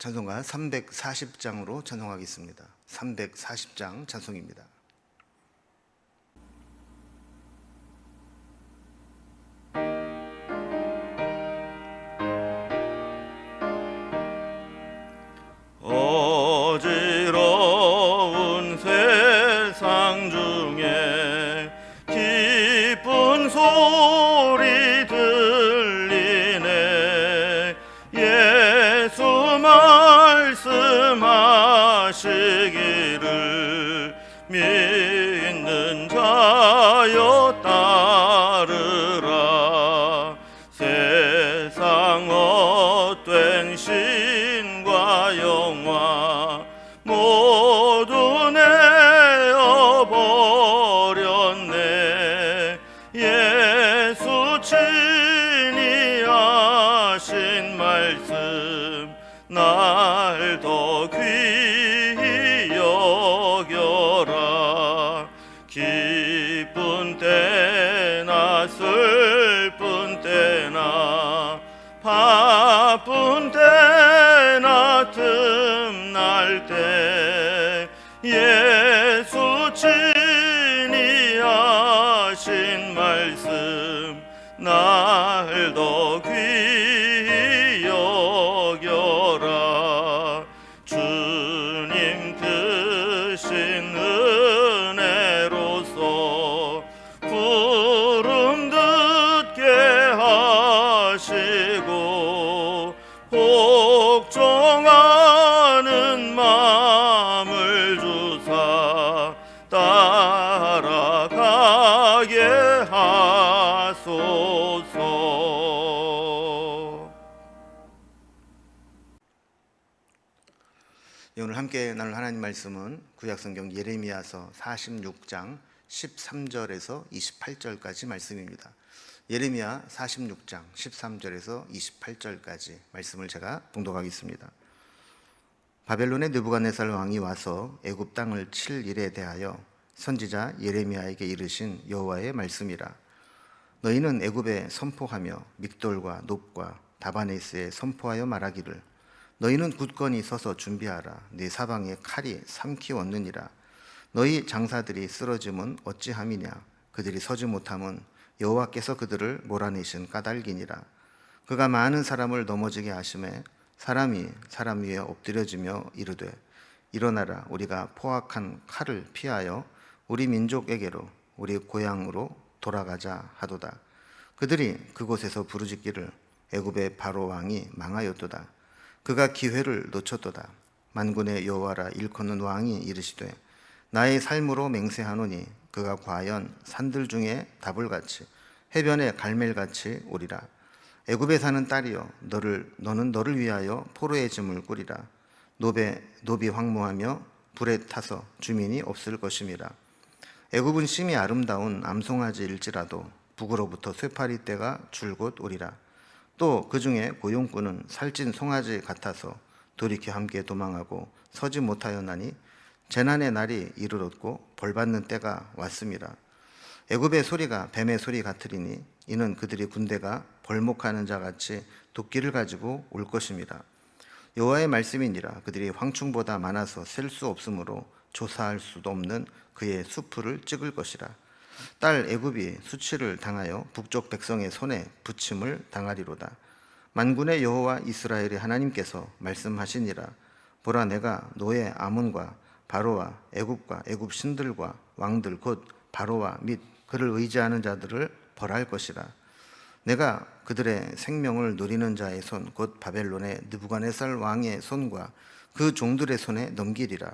찬송가 340장으로 찬송하겠습니다. 340장 찬송입니다. 어지러운 세상 중에 기쁜 소리 들리네. 예수 말씀하시기를 믿는 자여 따르라. 세상 헛된 신과 영화 모두 내어버렸네. 예수 친히 하신 말씀 날 더 귀히 여겨라. 기쁜 때나 슬픈 때나 바쁜 때나 틈날 때 예수 친히 하신 말씀 날 더 귀히 여겨라. 주님 크신 은혜로서 구름 듣게 하시고 복종하는 마음을 주사 따라가게 하소서. 오늘 함께 나눌 하나님 말씀은 구약성경 예레미야서 46장 13절에서 28절까지 말씀입니다. 예레미야 46장 13절에서 28절까지 말씀을 제가 봉독하겠습니다. 바벨론의 느부갓네살 왕이 와서 애굽 땅을 칠 일에 대하여 선지자 예레미야에게 이르신 여호와의 말씀이라. 너희는 애굽에 선포하며 믹돌과 놋과 다바네스에 선포하여 말하기를 너희는 굳건히 서서 준비하라. 네 사방에 칼이 삼키 왔느니라. 너희 장사들이 쓰러짐은 어찌함이냐. 그들이 서지 못함은 여호와께서 그들을 몰아내신 까닭이니라. 그가 많은 사람을 넘어지게 하심에 사람이 사람 위에 엎드려지며 이르되 일어나라. 우리가 포악한 칼을 피하여 우리 민족에게로 우리 고향으로 돌아가자 하도다. 그들이 그곳에서 부르짖기를 애굽의 바로 왕이 망하였도다. 그가 기회를 놓쳤도다. 만군의 여호와라 일컫는 왕이 이르시되 나의 삶으로 맹세하노니 그가 과연 산들 중에 다불같이 해변의 갈멜같이 오리라. 애굽에 사는 딸이여 너는 너를 위하여 포로의 짐을 꾸리라. 노비 황무하며 불에 타서 주민이 없을 것임이라. 애굽은 심히 아름다운 암송아지일지라도 북으로부터 쇠파리 떼가 줄곧 오리라. 또 그 중에 고용꾼은 살찐 송아지 같아서 돌이켜 함께 도망하고 서지 못하였나니 재난의 날이 이르렀고 벌받는 때가 왔음이라. 애굽의 소리가 뱀의 소리 같으리니 이는 그들이 군대가 벌목하는 자같이 도끼를 가지고 올 것임이라. 여호와의 말씀이니라. 그들이 황충보다 많아서 셀 수 없으므로 조사할 수도 없는 그의 수풀을 찍을 것이라. 딸 애굽이 수치를 당하여 북쪽 백성의 손에 부침을 당하리로다. 만군의 여호와 이스라엘의 하나님께서 말씀하시니라. 보라, 내가 너의 아몬과 바로와 애굽과 애굽 신들과 왕들 곧 바로와 및 그를 의지하는 자들을 벌할 것이라. 내가 그들의 생명을 누리는 자의 손 곧 바벨론의 느부갓네살 왕의 손과 그 종들의 손에 넘기리라.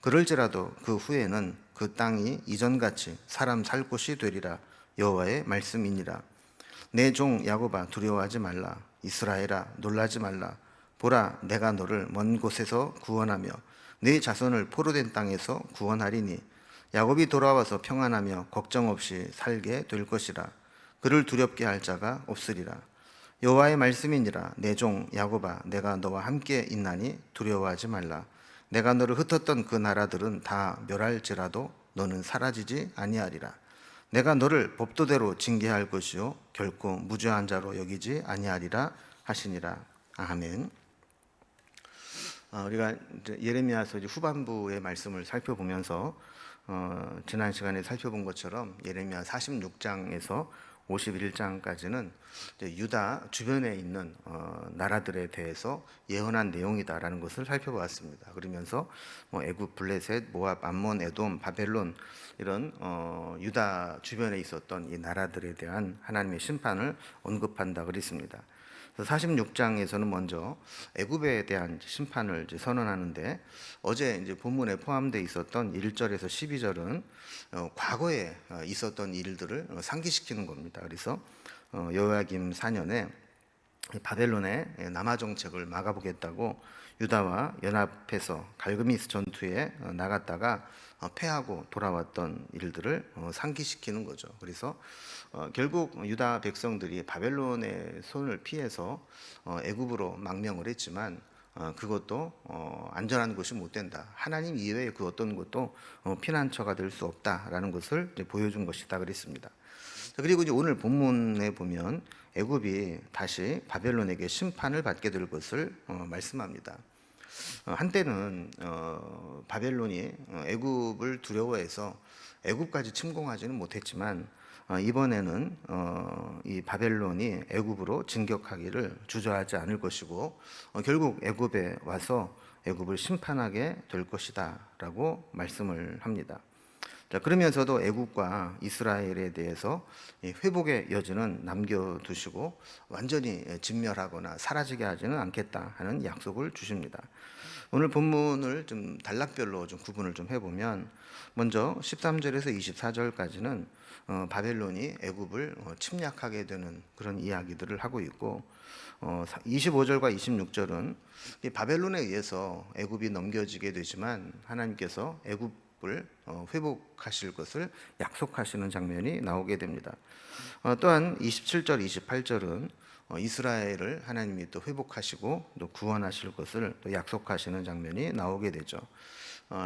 그럴지라도 그 후에는 그 땅이 이전같이 사람 살 곳이 되리라. 여호와의 말씀이니라. 내 종 야곱아 두려워하지 말라. 이스라엘아 놀라지 말라. 보라, 내가 너를 먼 곳에서 구원하며 네 자손을 포로된 땅에서 구원하리니 야곱이 돌아와서 평안하며 걱정 없이 살게 될 것이라. 그를 두렵게 할 자가 없으리라. 여호와의 말씀이니라. 내 종 야곱아 내가 너와 함께 있나니 두려워하지 말라. 내가 너를 흩었던 그 나라들은 다 멸할지라도 너는 사라지지 아니하리라. 내가 너를 법도대로 징계할 것이요 결코 무죄한 자로 여기지 아니하리라 하시니라. 아멘. 우리가 이제 예레미야서 이제 후반부의 말씀을 살펴보면서 지난 시간에 살펴본 것처럼 예레미야 46장에서 51장까지는 유다 주변에 있는 나라들에 대해서 예언한 내용이다라는 것을 살펴보았습니다. 그러면서 애굽, 블레셋, 모압, 암몬, 에돔, 바벨론 이런 유다 주변에 있었던 이 나라들에 대한 하나님의 심판을 언급한다 그랬습니다. 46장에서는 먼저 애굽에 대한 심판을 이제 선언하는데, 어제 이제 본문에 포함되어 있었던 1절에서 12절은 과거에 있었던 일들을 상기시키는 겁니다. 그래서 여호야김 4년에 바벨론의 남하 정책을 막아보겠다고 유다와 연합해서 갈그미스 전투에 나갔다가 패하고 돌아왔던 일들을 상기시키는 거죠. 그래서 결국 유다 백성들이 바벨론의 손을 피해서 애굽으로 망명을 했지만 그것도 안전한 곳이 못 된다. 하나님 이외에 그 어떤 곳도 피난처가 될 수 없다라는 것을 보여준 것이다 그랬습니다. 그리고 이제 오늘 본문에 보면 애굽이 다시 바벨론에게 심판을 받게 될 것을 말씀합니다. 한때는 바벨론이 애굽을 두려워해서 애굽까지 침공하지는 못했지만 이번에는 이 바벨론이 애굽으로 진격하기를 주저하지 않을 것이고 결국 애굽에 와서 애굽을 심판하게 될 것이다라고 말씀을 합니다. 자, 그러면서도 애굽과 이스라엘에 대해서 회복의 여지는 남겨두시고 완전히 진멸하거나 사라지게 하지는 않겠다 하는 약속을 주십니다. 오늘 본문을 좀 단락별로 좀 구분을 좀 해보면, 먼저 13절에서 24절까지는 바벨론이 애굽을 침략하게 되는 그런 이야기들을 하고 있고, 25절과 26절은 바벨론에 의해서 애굽이 넘겨지게 되지만 하나님께서 애굽을 회복하실 것을 약속하시는 장면이 나오게 됩니다. 또한 27절, 28절은 이스라엘을 하나님이 또 회복하시고 또 구원하실 것을 또 약속하시는 장면이 나오게 되죠.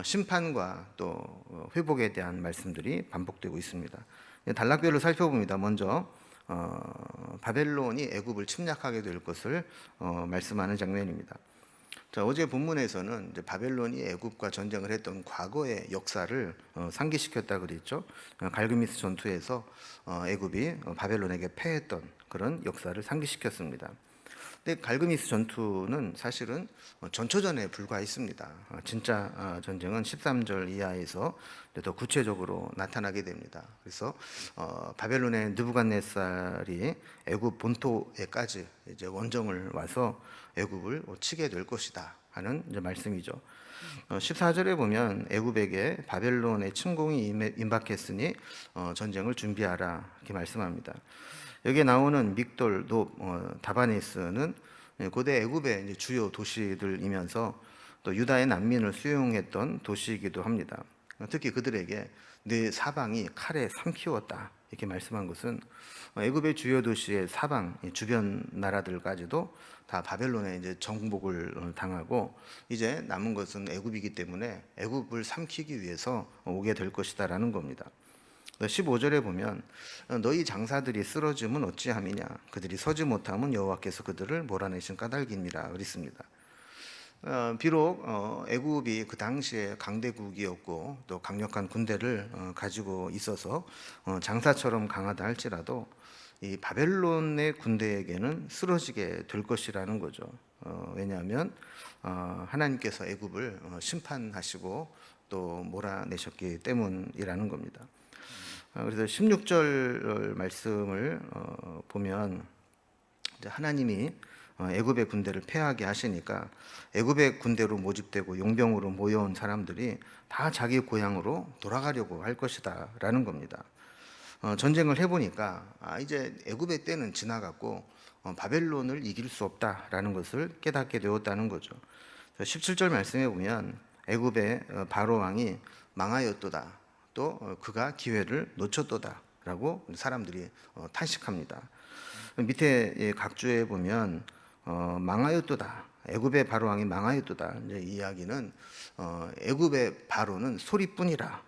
심판과 또 회복에 대한 말씀들이 반복되고 있습니다. 단락별로 살펴봅니다. 먼저 바벨론이 애굽을 침략하게 될 것을 말씀하는 장면입니다. 자, 어제 본문에서는 이제 바벨론이 애굽과 전쟁을 했던 과거의 역사를 상기시켰다 그랬죠. 갈그미스 전투에서 애굽이 바벨론에게 패했던 그런 역사를 상기시켰습니다. 근데 갈그미스 전투는 사실은 전초전에 불과했습니다. 진짜 전쟁은 13절 이하에서 더 구체적으로 나타나게 됩니다. 그래서 바벨론의 느부갓네살이 애굽 본토에까지 이제 원정을 와서 애굽을 치게 될 것이다 하는 이제 말씀이죠. 14절에 보면 애굽에게 바벨론의 침공이 임박했으니 전쟁을 준비하라 이렇게 말씀합니다. 여기에 나오는 믹돌, 노, 다바네스는 고대 애굽의 이제 주요 도시들이면서 또 유다의 난민을 수용했던 도시이기도 합니다. 특히 그들에게 내 사방이 칼에 삼키웠다 이렇게 말씀한 것은 애굽의 주요 도시의 사방 주변 나라들까지도 다 바벨론에 이제 정복을 당하고 이제 남은 것은 애굽이기 때문에 애굽을 삼키기 위해서 오게 될 것이다라는 겁니다. 15절에 보면 너희 장사들이 쓰러짐은 어찌함이냐, 그들이 서지 못함은 여호와께서 그들을 몰아내신 까닭입니다 그랬습니다. 비록 애굽이 그 당시에 강대국이었고 또 강력한 군대를 가지고 있어서 장사처럼 강하다 할지라도 이 바벨론의 군대에게는 쓰러지게 될 것이라는 거죠. 왜냐하면 하나님께서 애굽을 심판하시고 또 몰아내셨기 때문이라는 겁니다. 그래서 16절 말씀을 보면 하나님이 애굽의 군대를 패하게 하시니까 애굽의 군대로 모집되고 용병으로 모여온 사람들이 다 자기 고향으로 돌아가려고 할 것이다 라는 겁니다. 전쟁을 해보니까 이제 애굽의 때는 지나갔고 바벨론을 이길 수 없다라는 것을 깨닫게 되었다는 거죠. 17절 말씀에 보면 애굽의 바로 왕이 망하였도다, 또 그가 기회를 놓쳤도다라고 사람들이 탄식합니다. 밑에 각주에 보면 망하였도다, 애굽의 바로 왕이 망하였도다. 이제 이 이야기는 애굽의 바로는 소리뿐이라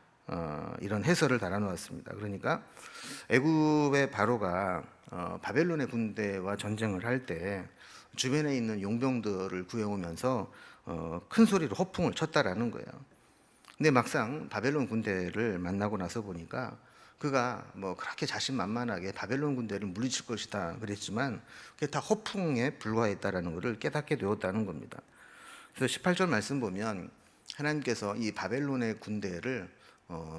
이런 해설을 달아놓았습니다. 그러니까 애굽의 바로가 바벨론의 군대와 전쟁을 할 때 주변에 있는 용병들을 구해오면서 큰 소리로 호풍을 쳤다라는 거예요. 근데 막상 바벨론 군대를 만나고 나서 보니까 그가 뭐 그렇게 자신만만하게 바벨론 군대를 물리칠 것이다 그랬지만 그게 다 허풍에 불과했다라는 것을 깨닫게 되었다는 겁니다. 그래서 18절 말씀 보면 하나님께서 이 바벨론의 군대를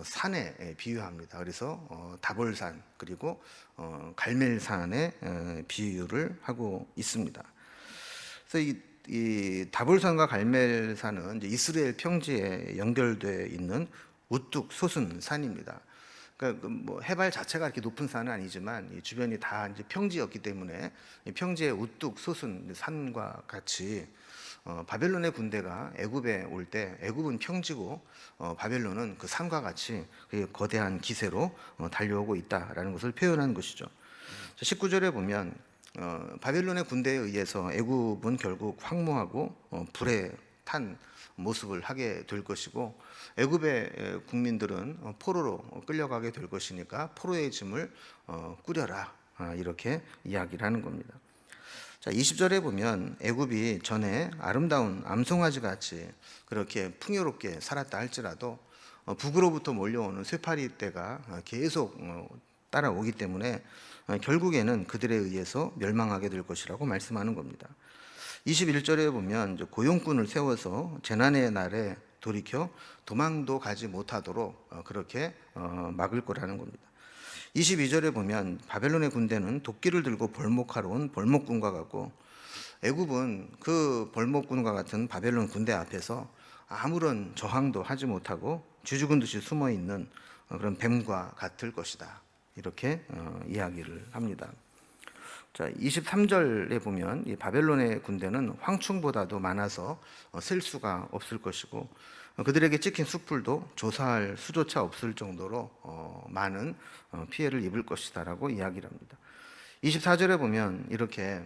산에 비유합니다. 그래서 다볼산 그리고 갈멜산에 비유를 하고 있습니다. 그래서 이 다볼산과 갈멜산은 이제 이스라엘 평지에 연결되어 있는 우뚝 솟은 산입니다. 그러니까 그뭐 해발 자체가 이렇게 높은 산은 아니지만 이 주변이 다 이제 평지였기 때문에 이 평지에 우뚝 솟은 산과 같이 바벨론의 군대가 애굽에 올 때 애굽은 평지고 바벨론은 그 산과 같이 그 거대한 기세로 달려오고 있다라는 것을 표현한 것이죠. 19절에 보면 바벨론의 군대에 의해서 애굽은 결국 황무하고 불에 탄 모습을 하게 될 것이고 애굽의 국민들은 포로로 끌려가게 될 것이니까 포로의 짐을 꾸려라 이렇게 이야기를 하는 겁니다. 자, 20절에 보면 애굽이 전에 아름다운 암송아지 같이 그렇게 풍요롭게 살았다 할지라도 북으로부터 몰려오는 쇠파리 떼가 계속 따라오기 때문에 결국에는 그들에 의해서 멸망하게 될 것이라고 말씀하는 겁니다. 21절에 보면 고용꾼을 세워서 재난의 날에 돌이켜 도망도 가지 못하도록 그렇게 막을 거라는 겁니다. 22절에 보면 바벨론의 군대는 도끼를 들고 벌목하러 온 벌목군과 같고 애굽은 그 벌목군과 같은 바벨론 군대 앞에서 아무런 저항도 하지 못하고 쥐죽은 듯이 숨어 있는 그런 뱀과 같을 것이다. 이렇게 이야기를 합니다. 자, 23절에 보면 이 바벨론의 군대는 황충보다도 많아서 셀 수가 없을 것이고 그들에게 찍힌 숫불도 조사할 수조차 없을 정도로 많은 피해를 입을 것이다라고 이야기를 합니다. 24절에 보면 이렇게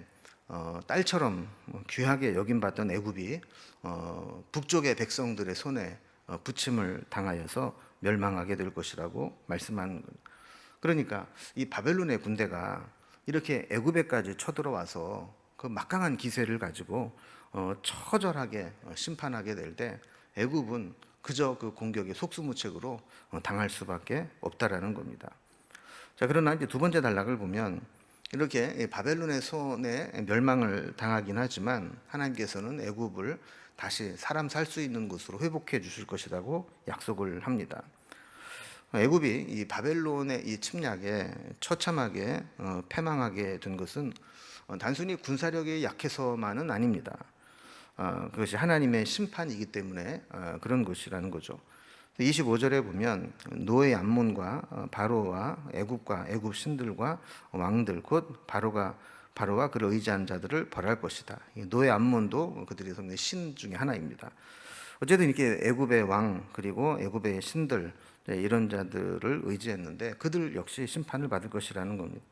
딸처럼 귀하게 여김받던 애굽이 북쪽의 백성들의 손에 부침을 당하여서 멸망하게 될 것이라고 말씀하는 겁니다. 그러니까 이 바벨론의 군대가 이렇게 애굽에까지 쳐들어와서 그 막강한 기세를 가지고 처절하게 심판하게 될 때 애굽은 그저 그 공격에 속수무책으로 당할 수밖에 없다라는 겁니다. 자, 그러나 이제 두 번째 단락을 보면 이렇게 바벨론의 손에 멸망을 당하긴 하지만 하나님께서는 애굽을 다시 사람 살 수 있는 곳으로 회복해 주실 것이라고 약속을 합니다. 애굽이 이 바벨론의 이 침략에 처참하게 패망하게 된 것은 단순히 군사력이 약해서만은 아닙니다. 그것이 하나님의 심판이기 때문에 그런 것이라는 거죠. 25절에 보면 노의 암몬과 바로와 애굽과 애굽 신들과 왕들 곧 바로와 그를 의지한 자들을 벌할 것이다. 노의 암몬도 그들이 섬긴 신 중에 하나입니다. 어쨌든 이렇게 애굽의 왕 그리고 애굽의 신들 이런 자들을 의지했는데 그들 역시 심판을 받을 것이라는 겁니다.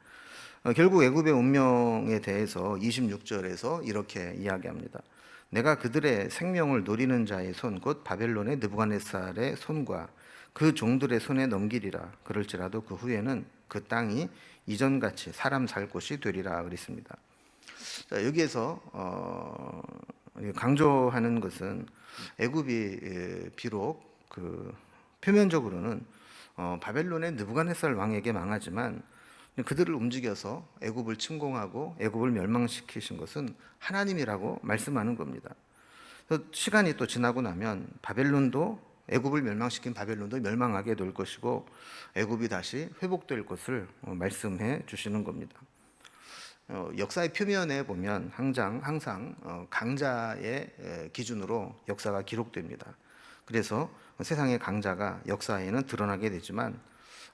결국 애굽의 운명에 대해서 26절에서 이렇게 이야기합니다. 내가 그들의 생명을 노리는 자의 손 곧 바벨론의 느부갓네살의 손과 그 종들의 손에 넘기리라. 그럴지라도 그 후에는 그 땅이 이전같이 사람 살 곳이 되리라 그랬습니다. 자, 여기에서 강조하는 것은 애굽이 비록 그 표면적으로는 바벨론의 느부갓네살 왕에게 망하지만 그들을 움직여서 애굽을 침공하고 애굽을 멸망시키신 것은 하나님이라고 말씀하는 겁니다. 시간이 또 지나고 나면 바벨론도 애굽을 멸망시킨 바벨론도 멸망하게 될 것이고 애굽이 다시 회복될 것을 말씀해 주시는 겁니다. 역사의 표면에 보면 항상 강자의 기준으로 역사가 기록됩니다. 그래서 세상의 강자가 역사에는 드러나게 되지만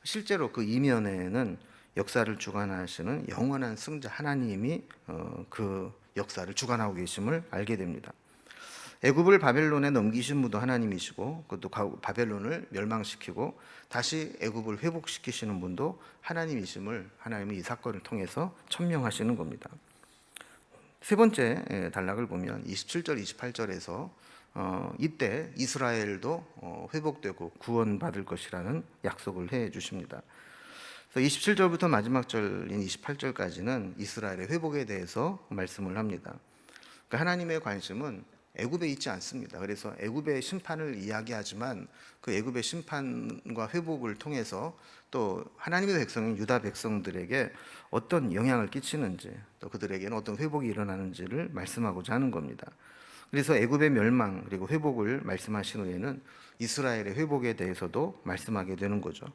실제로 그 이면에는 역사를 주관하시는 영원한 승자 하나님이 그 역사를 주관하고 계심을 알게 됩니다. 애굽을 바벨론에 넘기신 분도 하나님이시고 그것도 바벨론을 멸망시키고 다시 애굽을 회복시키시는 분도 하나님이심을 하나님이 이 사건을 통해서 천명하시는 겁니다. 세 번째 단락을 보면 27절, 28절에서 이때 이스라엘도 회복되고 구원받을 것이라는 약속을 해 주십니다. 그래서 27절부터 마지막 절인 28절까지는 이스라엘의 회복에 대해서 말씀을 합니다. 그러니까 하나님의 관심은 애굽에 있지 않습니다. 그래서 애굽의 심판을 이야기하지만 그 애굽의 심판과 회복을 통해서 또 하나님의 백성인 유다 백성들에게 어떤 영향을 끼치는지, 또 그들에게는 어떤 회복이 일어나는지를 말씀하고자 하는 겁니다. 그래서 애굽의 멸망 그리고 회복을 말씀하신 후에는 이스라엘의 회복에 대해서도 말씀하게 되는 거죠.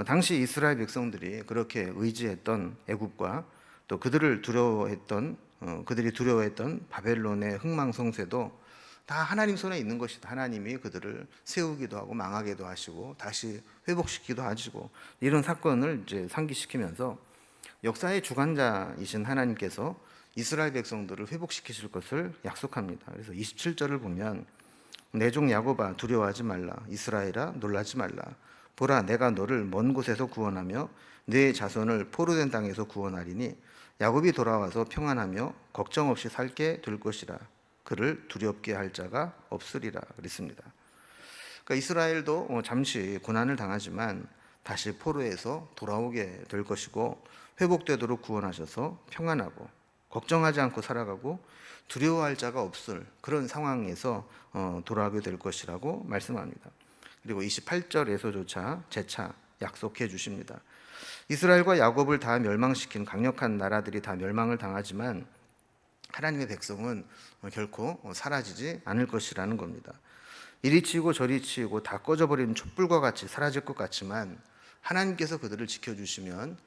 당시 이스라엘 백성들이 그렇게 의지했던 애굽과 또 그들이 두려워했던 바벨론의 흥망성쇠도 다 하나님 손에 있는 것이다. 하나님이 그들을 세우기도 하고 망하게도 하시고 다시 회복시키기도 하시고, 이런 사건을 이제 상기시키면서 역사의 주관자이신 하나님께서 이스라엘 백성들을 회복시키실 것을 약속합니다. 그래서 27절을 보면 내 종 야곱아 두려워하지 말라, 이스라엘아 놀라지 말라. 보라, 내가 너를 먼 곳에서 구원하며 네 자손을 포로된 땅에서 구원하리니 야곱이 돌아와서 평안하며 걱정 없이 살게 될 것이라. 그를 두렵게 할 자가 없으리라 그랬습니다. 그러니까 이스라엘도 잠시 고난을 당하지만 다시 포로에서 돌아오게 될 것이고 회복되도록 구원하셔서 평안하고 걱정하지 않고 살아가고 두려워할 자가 없을 그런 상황에서 돌아오게 될 것이라고 말씀합니다. 그리고 28절에서조차 재차 약속해 주십니다. 이스라엘과 야곱을 다 멸망시킨 강력한 나라들이 다 멸망을 당하지만 하나님의 백성은 결코 사라지지 않을 것이라는 겁니다. 이리 치이고 저리 치이고 다 꺼져버리는 촛불과 같이 사라질 것 같지만 하나님께서 그들을 지켜주시면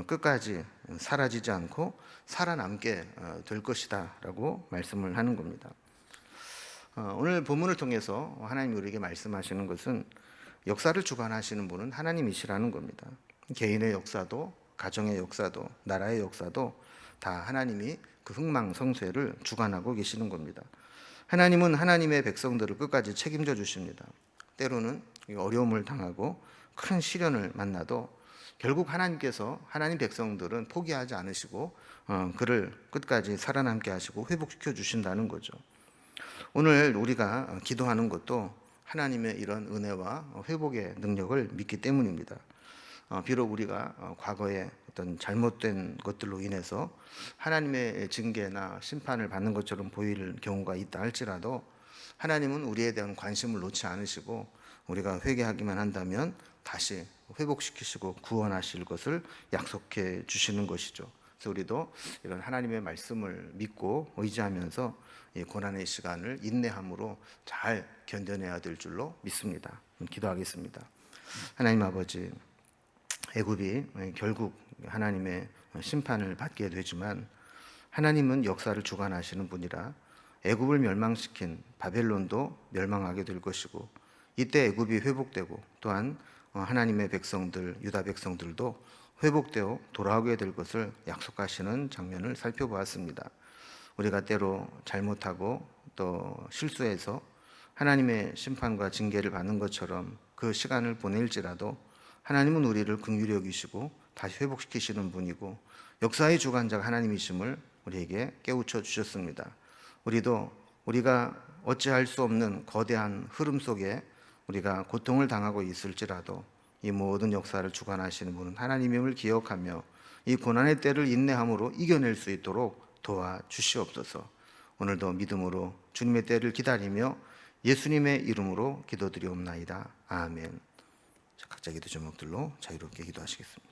끝까지 사라지지 않고 살아남게 될 것이다 라고 말씀을 하는 겁니다. 오늘 본문을 통해서 하나님이 우리에게 말씀하시는 것은 역사를 주관하시는 분은 하나님이시라는 겁니다. 개인의 역사도 가정의 역사도 나라의 역사도 다 하나님이 그 흥망성쇠를 주관하고 계시는 겁니다. 하나님은 하나님의 백성들을 끝까지 책임져 주십니다. 때로는 어려움을 당하고 큰 시련을 만나도 결국 하나님께서 하나님 백성들은 포기하지 않으시고 그를 끝까지 살아남게 하시고 회복시켜 주신다는 거죠. 오늘 우리가 기도하는 것도 하나님의 이런 은혜와 회복의 능력을 믿기 때문입니다. 비록 우리가 과거에 어떤 잘못된 것들로 인해서 하나님의 징계나 심판을 받는 것처럼 보일 경우가 있다 할지라도 하나님은 우리에 대한 관심을 놓지 않으시고 우리가 회개하기만 한다면 다시 회복시키시고 구원하실 것을 약속해 주시는 것이죠. 그래서 우리도 이런 하나님의 말씀을 믿고 의지하면서 이 고난의 시간을 인내함으로 잘 견뎌내야 될 줄로 믿습니다. 기도하겠습니다. 하나님 아버지, 애굽이 결국 하나님의 심판을 받게 되지만 하나님은 역사를 주관하시는 분이라 애굽을 멸망시킨 바벨론도 멸망하게 될 것이고 이때 애굽이 회복되고 또한 하나님의 백성들 유다 백성들도 회복되어 돌아오게 될 것을 약속하시는 장면을 살펴보았습니다. 우리가 때로 잘못하고 또 실수해서 하나님의 심판과 징계를 받는 것처럼 그 시간을 보낼지라도 하나님은 우리를 긍휼히 여기시고 다시 회복시키시는 분이고 역사의 주관자가 하나님이심을 우리에게 깨우쳐 주셨습니다. 우리도 우리가 어찌할 수 없는 거대한 흐름 속에 우리가 고통을 당하고 있을지라도 이 모든 역사를 주관하시는 분은 하나님임을 기억하며 이 고난의 때를 인내함으로 이겨낼 수 있도록 도와주시옵소서. 오늘도 믿음으로 주님의 때를 기다리며 예수님의 이름으로 기도드리옵나이다. 아멘. 각자 기도 제목들로 자유롭게 기도하시겠습니다.